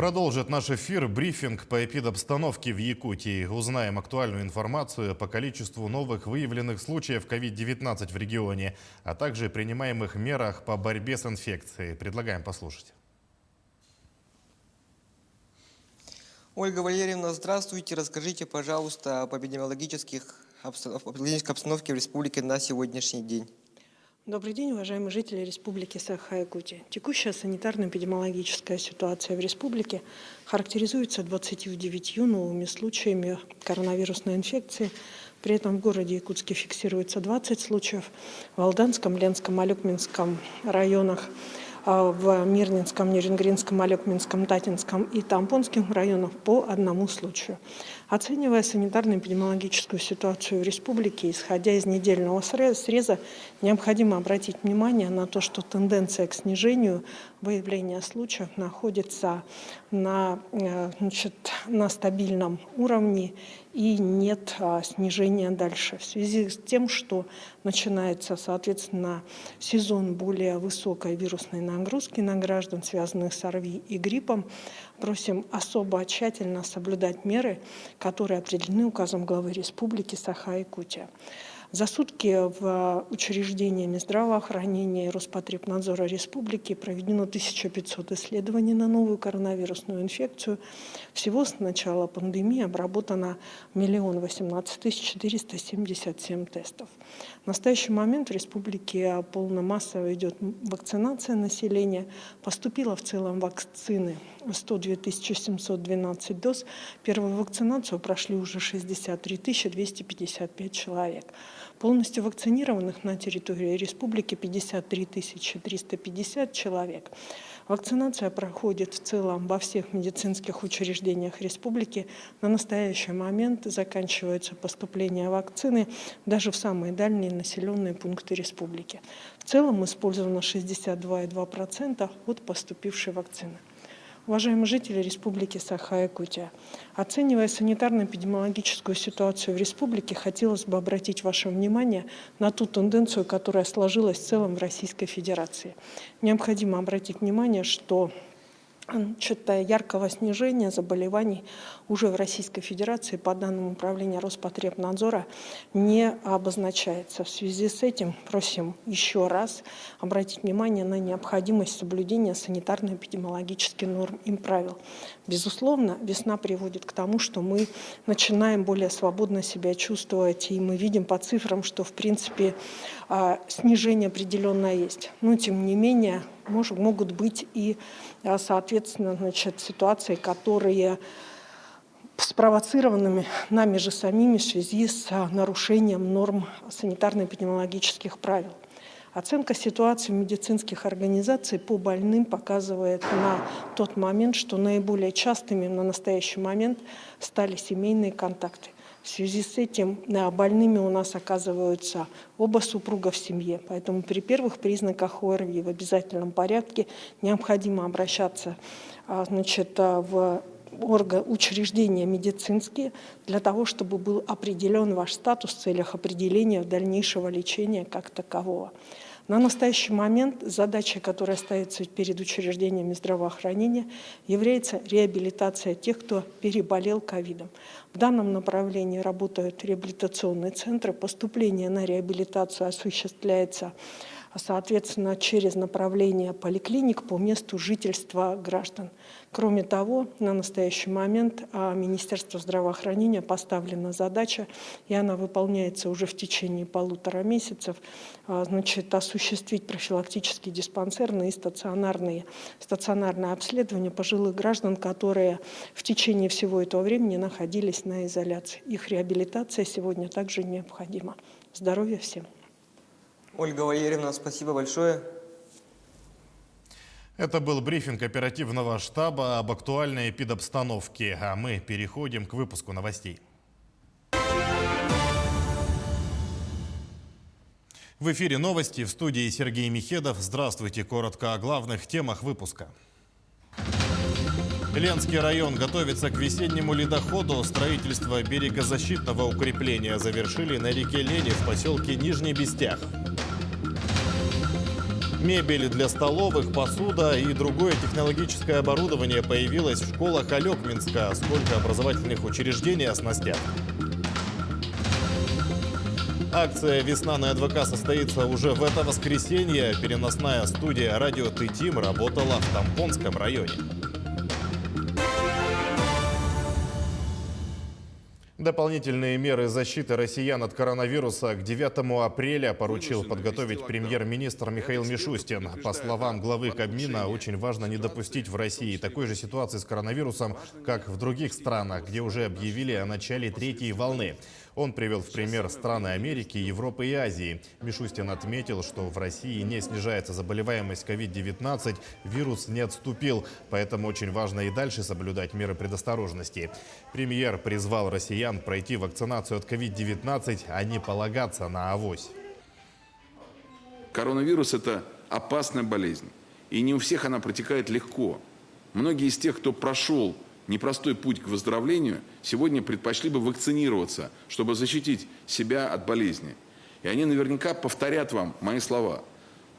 Продолжит наш эфир брифинг по эпидобстановке в Якутии. Узнаем актуальную информацию по количеству новых выявленных случаев COVID-19 в регионе, а также принимаемых мерах по борьбе с инфекцией. Предлагаем послушать. Ольга Валерьевна, здравствуйте. Расскажите, пожалуйста, об эпидемиологической обстановке в республике на сегодняшний день. Добрый день, уважаемые жители Республики Саха-Якутия. Текущая санитарно-эпидемиологическая ситуация в республике характеризуется 29 новыми случаями коронавирусной инфекции. При этом в городе Якутске фиксируется 20 случаев, в Алданском, Ленском, Алюкминском районах, в Мирнинском, Нерюнгринском, Алюкминском, Татинском и Тампонском районах по одному случаю. Оценивая санитарно-эпидемиологическую ситуацию в республике, исходя из недельного среза, необходимо обратить внимание на то, что тенденция к снижению выявления случаев находится на стабильном уровне и нет снижения дальше. В связи с тем, что начинается, соответственно, сезон более высокой вирусной нагрузки на граждан, связанных с ОРВИ и гриппом, просим особо тщательно соблюдать меры, которые определены указом главы Республики Саха-Якутия. За сутки в учреждениями здравоохранения и Роспотребнадзора Республики проведено 1500 исследований на новую коронавирусную инфекцию. Всего с начала пандемии обработано 1 018 477 тестов. В настоящий момент в республике полномассово идет вакцинация населения. Поступило в целом вакцины 102 712 доз. Первую вакцинацию прошли уже 63 255 человек. Полностью вакцинированных на территории республики 53 350 человек. Вакцинация проходит в целом во всех медицинских учреждениях республики. На настоящий момент заканчивается поступление вакцины даже в самые дальние населенные пункты республики. В целом использовано 62,2% от поступившей вакцины. Уважаемые жители Республики Саха-Якутия, оценивая санитарно-эпидемиологическую ситуацию в республике, хотелось бы обратить ваше внимание на ту тенденцию, которая сложилась в целом в Российской Федерации. Необходимо обратить внимание, что яркого снижения заболеваний уже в Российской Федерации по данным Управления Роспотребнадзора не обозначается. В связи с этим просим еще раз обратить внимание на необходимость соблюдения санитарно-эпидемиологических норм и правил. Безусловно, весна приводит к тому, что мы начинаем более свободно себя чувствовать, и мы видим по цифрам, что в принципе снижение определенно есть. Но тем не менее могут быть и, соответственно, ситуации, которые спровоцированы нами же самими в связи с нарушением норм санитарно-эпидемиологических правил. Оценка ситуации медицинских организаций по больным показывает на тот момент, что наиболее частыми на настоящий момент стали семейные контакты. В связи с этим больными у нас оказываются оба супруга в семье. Поэтому при первых признаках ОРВИ в обязательном порядке необходимо обращаться в учреждения медицинские для того, чтобы был определен ваш статус в целях определения дальнейшего лечения как такового. На настоящий момент задача, которая ставится перед учреждениями здравоохранения, является реабилитация тех, кто переболел ковидом. В данном направлении работают реабилитационные центры. Поступление на реабилитацию осуществляется, соответственно, через направление поликлиник по месту жительства граждан. Кроме того, на настоящий момент Министерству здравоохранения поставлена задача, и она выполняется уже в течение 1,5 месяцев, осуществить профилактические диспансерные и стационарное обследование пожилых граждан, которые в течение всего этого времени находились на изоляции. Их реабилитация сегодня также необходима. Здоровья всем! Ольга Валерьевна, спасибо большое. Это был брифинг оперативного штаба об актуальной эпидобстановке. А мы переходим к выпуску новостей. В эфире новости, в студии Сергей Михедов. Здравствуйте. Коротко о главных темах выпуска. Ленский район готовится к весеннему ледоходу. Строительство берегозащитного укрепления завершили на реке Лени в поселке Нижний Бестях. Мебель для столовых, посуда и другое технологическое оборудование появилось в школах Алекминска. Сколько образовательных учреждений оснастят? Акция «Весна на НВК» состоится уже в это воскресенье. Переносная студия «Радио Ты-Тим» работала в Тампонском районе. Дополнительные меры защиты россиян от коронавируса к 9 апреля поручил подготовить премьер-министр Михаил Мишустин. По словам главы Кабмина, очень важно не допустить в России такой же ситуации с коронавирусом, как в других странах, где уже объявили о начале третьей волны. Он привел в пример страны Америки, Европы и Азии. Мишустин отметил, что в России не снижается заболеваемость COVID-19, вирус не отступил, поэтому очень важно и дальше соблюдать меры предосторожности. Премьер призвал россиян пройти вакцинацию от COVID-19, а не полагаться на авось. Коронавирус – это опасная болезнь, и не у всех она протекает легко. Многие из тех, кто прошел непростой путь к выздоровлению, сегодня предпочли бы вакцинироваться, чтобы защитить себя от болезни. И они наверняка повторят вам мои слова.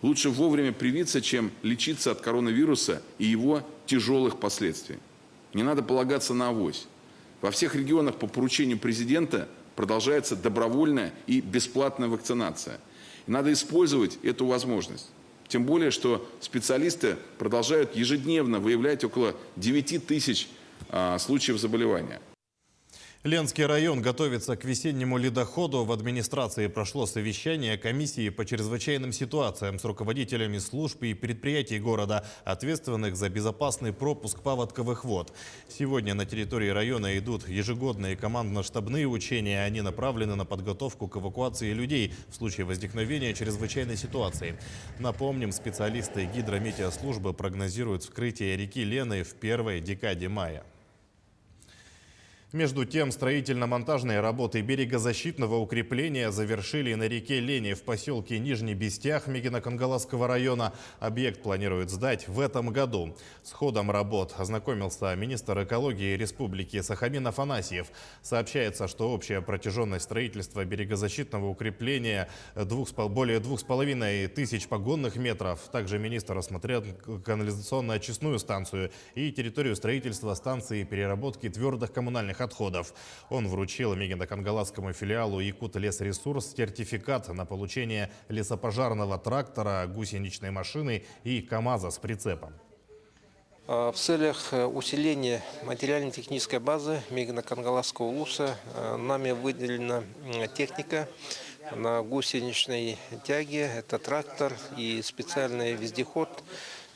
Лучше вовремя привиться, чем лечиться от коронавируса и его тяжелых последствий. Не надо полагаться на авось. Во всех регионах по поручению президента продолжается добровольная и бесплатная вакцинация. И надо использовать эту возможность. Тем более, что специалисты продолжают ежедневно выявлять около 9 тысяч случаев заболевания. Ленский район готовится к весеннему ледоходу. В администрации прошло совещание комиссии по чрезвычайным ситуациям с руководителями служб и предприятий города, ответственных за безопасный пропуск паводковых вод. Сегодня на территории района идут ежегодные командно-штабные учения. Они направлены на подготовку к эвакуации людей в случае возникновения чрезвычайной ситуации. Напомним, специалисты гидрометеослужбы прогнозируют вскрытие реки Лены в первой декаде мая. Между тем, строительно-монтажные работы берегозащитного укрепления завершили на реке Лени в поселке Нижний Бестях Мегино-Кангаласского района. Объект планируют сдать в этом году. С ходом работ ознакомился министр экологии Республики Сахамин Афанасьев. Сообщается, что общая протяженность строительства берегозащитного укрепления более 2500 погонных метров. Также министр осмотрел канализационно-очистную станцию и территорию строительства станции переработки твердых коммунальных отходов. Он вручил Мегино-Кангаласскому филиалу «Якут-Лесресурс» сертификат на получение лесопожарного трактора, гусеничной машины и КАМАЗа с прицепом. В целях усиления материально-технической базы Мегино-Кангаласского УЛУСа нами выделена техника на гусеничной тяге. Это трактор и специальный вездеход,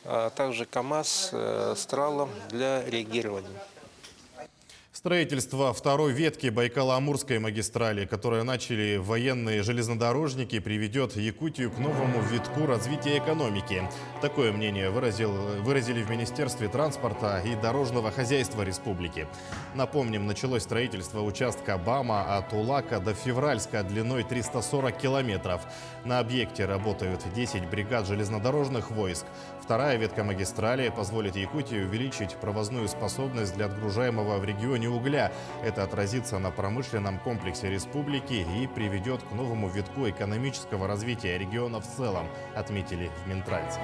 а также КАМАЗ с тралом для реагирования. Строительство второй ветки Байкало-Амурской магистрали, которую начали военные железнодорожники, приведет Якутию к новому витку развития экономики. Такое мнение выразили в Министерстве транспорта и дорожного хозяйства республики. Напомним, началось строительство участка БАМа от Улака до Февральска длиной 340 километров. На объекте работают 10 бригад железнодорожных войск. Вторая ветка магистрали позволит Якутии увеличить провозную способность для отгружаемого в регионе угля. Это отразится на промышленном комплексе республики и приведет к новому витку экономического развития региона в целом, отметили в Минтрансе.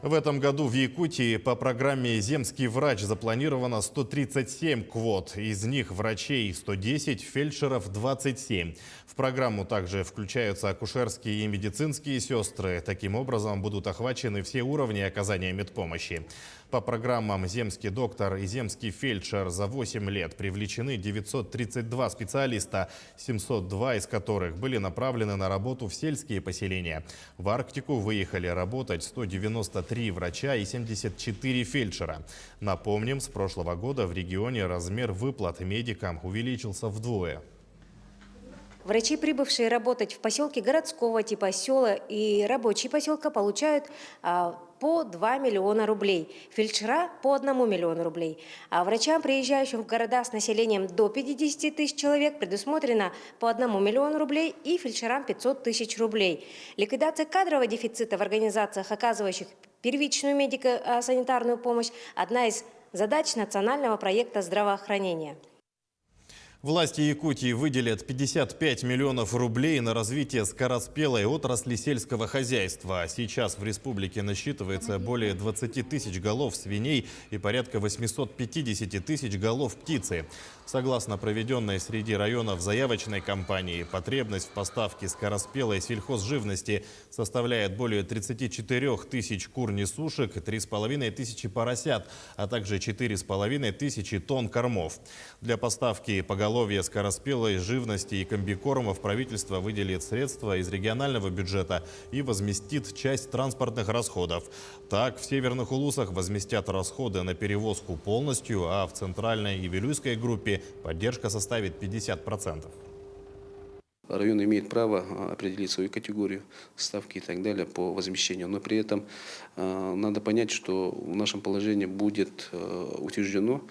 В этом году в Якутии по программе «Земский врач» запланировано 137 квот. Из них врачей 110, фельдшеров 27. В программу также включаются акушерские и медицинские сестры. Таким образом будут охвачены все уровни оказания медпомощи. По программам «Земский доктор» и «Земский фельдшер» за 8 лет привлечены 932 специалиста, 702 из которых были направлены на работу в сельские поселения. В Арктику выехали работать 193 врача и 74 фельдшера. Напомним, с прошлого года в регионе размер выплат медикам увеличился вдвое. Врачи, прибывшие работать в поселке городского типа села и рабочие поселка, получают по 2 миллиона рублей, фельдшера по 1 миллиону рублей. А врачам, приезжающим в города с населением до 50 тысяч человек, предусмотрено по 1 миллиону рублей и фельдшерам 500 тысяч рублей. Ликвидация кадрового дефицита в организациях, оказывающих первичную медико-санитарную помощь, одна из задач национального проекта здравоохранения. Власти Якутии выделят 55 миллионов рублей на развитие скороспелой отрасли сельского хозяйства. Сейчас в республике насчитывается более 20 тысяч голов свиней и порядка 850 тысяч голов птицы. Согласно проведенной среди районов заявочной кампании, потребность в поставке скороспелой сельхозживности составляет более 34 тысяч кур-несушек, 3,5 тысячи поросят, а также 4,5 тысячи тонн кормов. Для поставки поголовья скороспелой живности и комбикормов правительство выделит средства из регионального бюджета и возместит часть транспортных расходов. Так, в северных улусах возместят расходы на перевозку полностью, а в центральной и Вилюйской группе поддержка составит 50%. Район имеет право определить свою категорию ставки и так далее по возмещению. Но при этом надо понять, что в нашем положении будет утверждено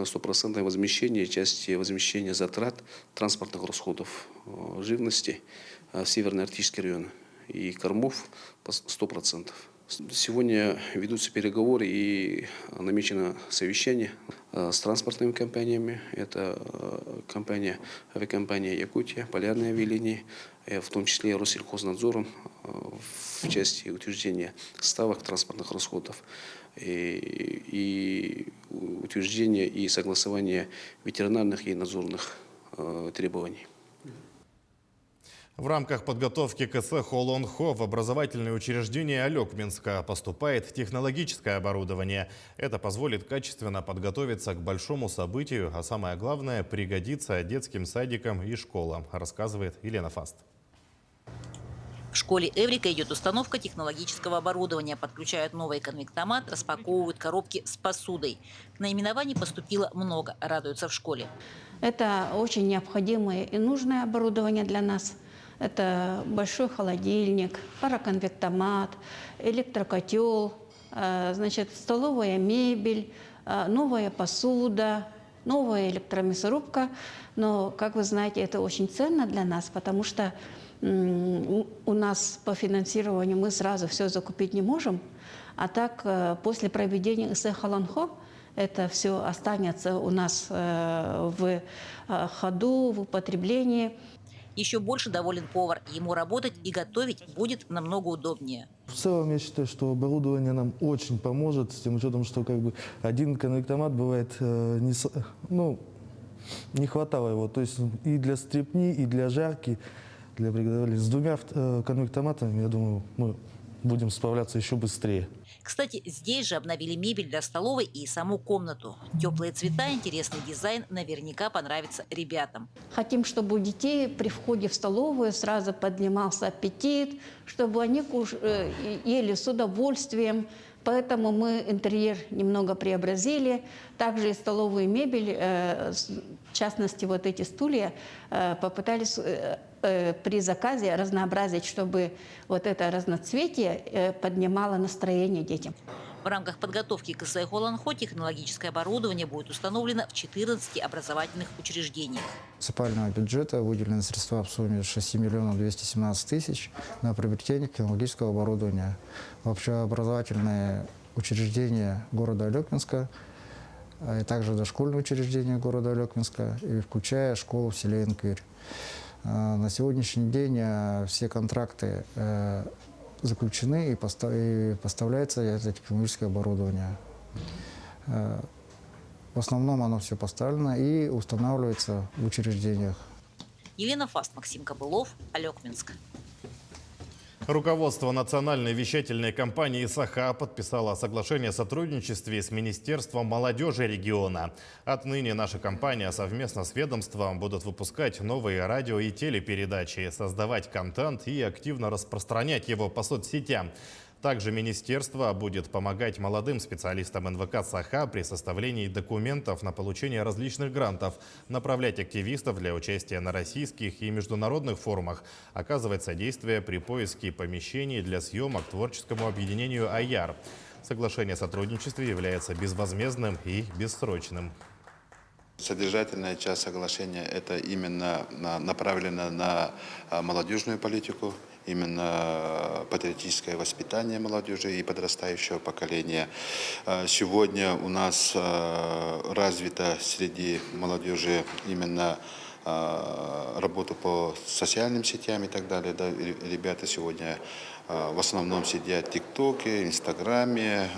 стопроцентное возмещение части возмещения затрат транспортных расходов живности в Северно-Арктический район и кормов по 100%. Сегодня ведутся переговоры и намечено совещание с транспортными компаниями. Это авиакомпания «Якутия», «Полярные авиалинии», в том числе Россельхознадзором в части утверждения ставок транспортных расходов и утверждения и согласования ветеринарных и надзорных требований. В рамках подготовки КС Холонхо в образовательные учреждения Алекминска поступает технологическое оборудование. Это позволит качественно подготовиться к большому событию, а самое главное – пригодится детским садикам и школам, рассказывает Елена Фаст. В школе «Эврика» идет установка технологического оборудования. Подключают новый конвектомат, распаковывают коробки с посудой. К наименованию поступило много, радуются в школе. Это очень необходимое и нужное оборудование для нас. Это большой холодильник, пароконвектомат, электрокотел, значит, столовая мебель, новая посуда, новая электромясорубка. Но, как вы знаете, это очень ценно для нас, потому что у нас по финансированию мы сразу все закупить не можем. А так, после проведения КС Холонхо, это все останется у нас в ходу, в употреблении. Еще больше доволен повар. Ему работать и готовить будет намного удобнее. В целом, я считаю, что оборудование нам очень поможет, с тем учетом, что один конвектомат бывает, не хватало его. То есть и для стрепни, и для жарки, для приготовления. С двумя конвектоматами, я думаю, мы будем справляться еще быстрее. Кстати, здесь же обновили мебель для столовой и саму комнату. Теплые цвета, интересный дизайн наверняка понравится ребятам. Хотим, чтобы у детей при входе в столовую сразу поднимался аппетит, чтобы они ели с удовольствием. Поэтому мы интерьер немного преобразили. Также и столовую мебель, в частности, вот эти стулья, попытались при заказе разнообразить, чтобы вот это разноцветие поднимало настроение детям. В рамках подготовки к КС Холонхо технологическое оборудование будет установлено в 14 образовательных учреждениях. С муниципального бюджета выделены средства в сумме 6 миллионов 217 тысяч на приобретение технологического оборудования в общеобразовательные учреждения города Алекминска, и также дошкольные учреждения города Алекминска, и включая школу в селе Инквирь. На сегодняшний день все контракты заключены и поставляется это технологическое оборудование. В основном оно все поставлено и устанавливается в учреждениях. Елена Фаст, Максим Кобылов, Алекминск. Руководство национальной вещательной компании «Саха» подписало соглашение о сотрудничестве с Министерством молодежи региона. Отныне наша компания совместно с ведомством будут выпускать новые радио и телепередачи, создавать контент и активно распространять его по соцсетям. Также министерство будет помогать молодым специалистам НВК «Саха» при составлении документов на получение различных грантов, направлять активистов для участия на российских и международных форумах, оказывать содействие при поиске помещений для съемок творческому объединению «Аяр». Соглашение о сотрудничестве является безвозмездным и бессрочным. Содержательная часть соглашения – это именно направлено на молодежную политику, именно патриотическое воспитание молодежи и подрастающего поколения. Сегодня у нас развита среди молодежи именно работу по социальным сетям и так далее. Да, ребята сегодня в основном сидят в ТикТоке, Инстаграме,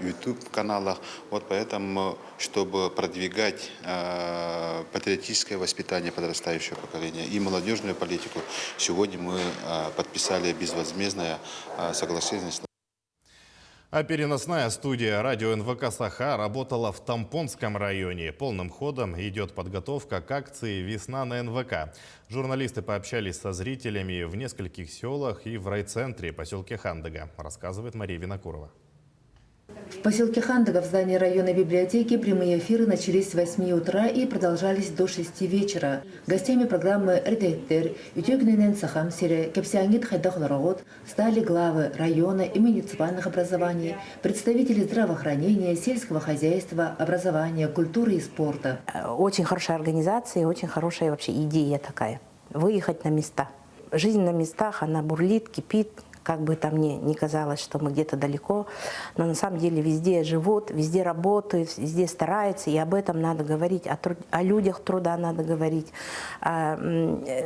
YouTube-каналах. Вот поэтому, чтобы продвигать патриотическое воспитание подрастающего поколения и молодежную политику, сегодня мы подписали безвозмездное соглашение. А переносная студия радио НВК «Саха» работала в Тампонском районе. Полным ходом идет подготовка к акции «Весна на НВК». Журналисты пообщались со зрителями в нескольких селах и в райцентре поселке Хандыга, рассказывает Мария Винокурова. В поселке Хандыга в здании районной библиотеки прямые эфиры начались с 8 утра и продолжались до 6 вечера. Гостями программы «Редактер», «Ютюгненен Сахамсере», «Кепсиангит Хайдахларагот» стали главы района и муниципальных образований, представители здравоохранения, сельского хозяйства, образования, культуры и спорта. Очень хорошая организация, очень хорошая вообще идея такая. Выехать на места. Жизнь на местах, она бурлит, кипит. Как бы там ни казалось, что мы где-то далеко, но на самом деле везде живут, везде работают, везде стараются, и об этом надо говорить, о людях труда надо говорить, о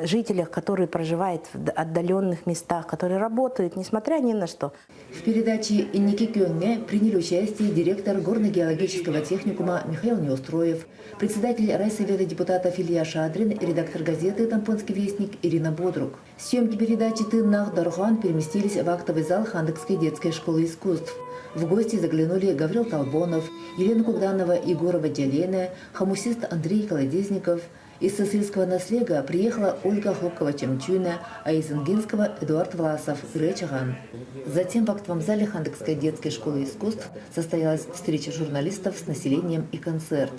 жителях, которые проживают в отдаленных местах, которые работают, несмотря ни на что. В передаче «Инники Кёнге» приняли участие директор горно-геологического техникума Михаил Неустроев, председатель райсовета депутатов Илья Шадрин и редактор газеты «Тампонский вестник» Ирина Бодрук. Съемки передачи «Тыннах Дархан» переместились в актовый зал Хандыгской детской школы искусств. В гости заглянули Гаврил Толбонов, Елена Кугданова, Егорова Дялена, хамусист Андрей Колодезников. Из сосельского наследия приехала Ольга Хлопкова-Чемчуйна, а из Ингинского Эдуард Власов, Гречаган. Затем в актовом зале Хандыгской детской школы искусств состоялась встреча журналистов с населением и концерт.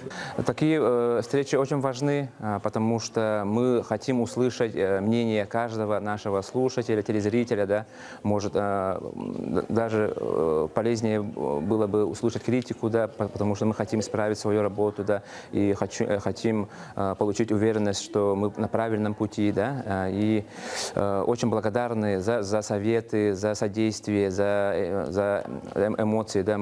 Такие встречи очень важны, потому что мы хотим услышать мнение каждого нашего слушателя, телезрителя. Да? Может, даже полезнее было бы услышать критику, да? Потому что мы хотим исправить свою работу, да? И хотим получить уверенность, что мы на правильном пути, да, и очень благодарны за советы, за содействие, за эмоции. Да.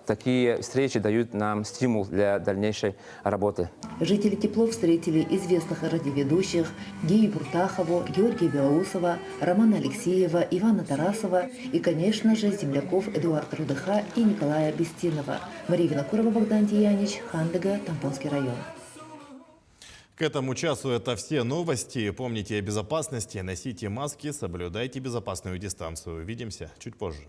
Такие встречи дают нам стимул для дальнейшей работы. Жители тепло встретили известных радиоведущих Гею Буртахову, Георгия Белоусова, Романа Алексеева, Ивана Тарасова и, конечно же, земляков Эдуарда Рудыха и Николая Бестинова. Мария Винокурова, Богдан Тиянич, Хандыга, Тампонский район. К этому часу это все новости. Помните о безопасности, носите маски, соблюдайте безопасную дистанцию. Увидимся чуть позже.